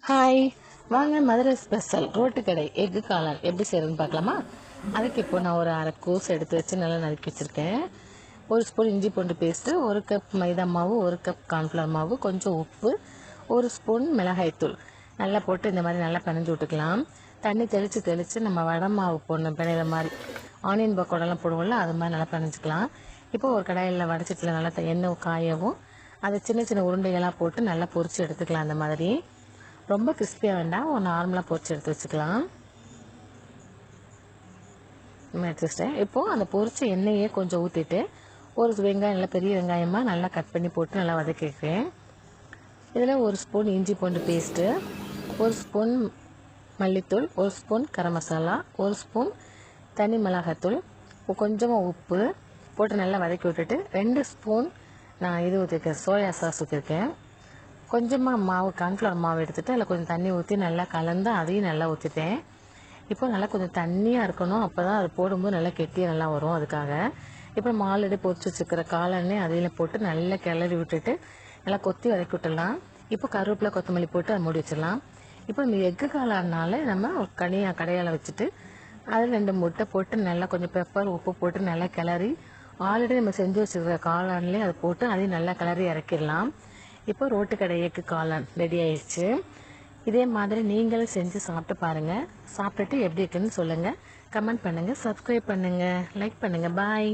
Hi, வாங்க Madurai special road கடை egg காளான் எப்படி செய்யறதுன்னு பார்க்கலாமா? அதுக்கு இப்போ நான் ஒரு அரை கோஸ் எடுத்து வச்சு நல்லா நறுக்கி வச்சுருக்கேன். ஒரு ஸ்பூன் இஞ்சி பூண்டு பேஸ்ட்டு, ஒரு கப் மைதா மாவு, ஒரு கப் கார்ன்ஃப்ளவர் மாவு, கொஞ்சம் உப்பு, ஒரு ஸ்பூன் மிளகாய்த்தூள் நல்லா போட்டு இந்த மாதிரி நல்லா பிணைஞ்சு விட்டுக்கலாம். தண்ணி தெளித்து நம்ம வடை மாவு போடணும், பிணையிற மாதிரி ஆனியன் பக்கோடெல்லாம் போடுவோம்ல, அது மாதிரி நல்லா பிணைஞ்சிக்கலாம். இப்போ ஒரு கடாயில் வடச்சட்டியில் நல்லா எண்ணெய் காயவும் அதை சின்ன சின்ன உருண்டைகளாக போட்டு நல்லா பொரித்து எடுத்துக்கலாம். அந்த மாதிரி ரொம்ப கிறிஸ்பியாக வேண்டாம், ஒரு நார்மலாக பொரிச்சு எடுத்து வச்சுக்கலாம். எடுத்து வச்சிட்டேன். இப்போது அந்த பொரிச்ச எண்ணெயே கொஞ்சம் ஊற்றிட்டு ஒரு வெங்காயம், நல்லா பெரிய வெங்காயமாக நல்லா கட் பண்ணி போட்டு நல்லா வதக்கிக்கிறேன். இதில் ஒரு ஸ்பூன் இஞ்சி பூண்டு பேஸ்ட்டு, ஒரு ஸ்பூன் மல்லித்தூள், ஒரு ஸ்பூன் கரம் மசாலா, ஒரு ஸ்பூன் தனி மிளகாத்தூள், கொஞ்சமாக உப்பு போட்டு நல்லா வதக்கி விட்டுட்டு 2 ஸ்பூன் நான் இது ஊற்றிருக்கேன், சோயா சாஸ் ஊற்றிருக்கேன். கொஞ்சமாக மாவு, கார்ன்ஃப்ளவர் மாவு எடுத்துகிட்டு அதில் கொஞ்சம் தண்ணி ஊற்றி நல்லா கலந்து அதையும் நல்லா ஊற்றிட்டேன். இப்போ நல்லா கொஞ்சம் தண்ணியாக இருக்கணும், அப்போ தான் அது போடும்போது நல்லா கெட்டியாக நல்லா வரும். அதுக்காக இப்போ ஆல்ரெடி பொரிச்சு வச்சுக்கிற காளானே அதையில் போட்டு நல்லா கிளறி விட்டுட்டு நல்லா கொத்தி வதக்கி விட்டுடலாம். இப்போ கருவேப்பிலை கொத்தமல்லி போட்டு அதை மூடி வச்சிடலாம். இப்போ இந்த எக்கு காளானால நம்ம ஒரு கடையால் வச்சுட்டு அதில் 2 முட்டை போட்டு நல்லா கொஞ்சம் பெப்பர் உப்பு போட்டு நல்லா கிளறி ஆல்ரெடி நம்ம செஞ்சு வச்சுருக்கிற காளான்லேயே அதை போட்டு அதையும் நல்லா கிளறி இறக்கிடலாம். இப்போ ரோட்டு கடை எக்கு காளான் ரெடி ஆயிடுச்சு. இதே மாதிரி நீங்களும் செஞ்சு சாப்பிட்டு பாருங்கள். சாப்பிட்டுட்டு எப்படி இருக்குன்னு சொல்லுங்கள், கமெண்ட் பண்ணுங்கள், சப்ஸ்கிரைப் பண்ணுங்கள், லைக் பண்ணுங்கள். பாய்.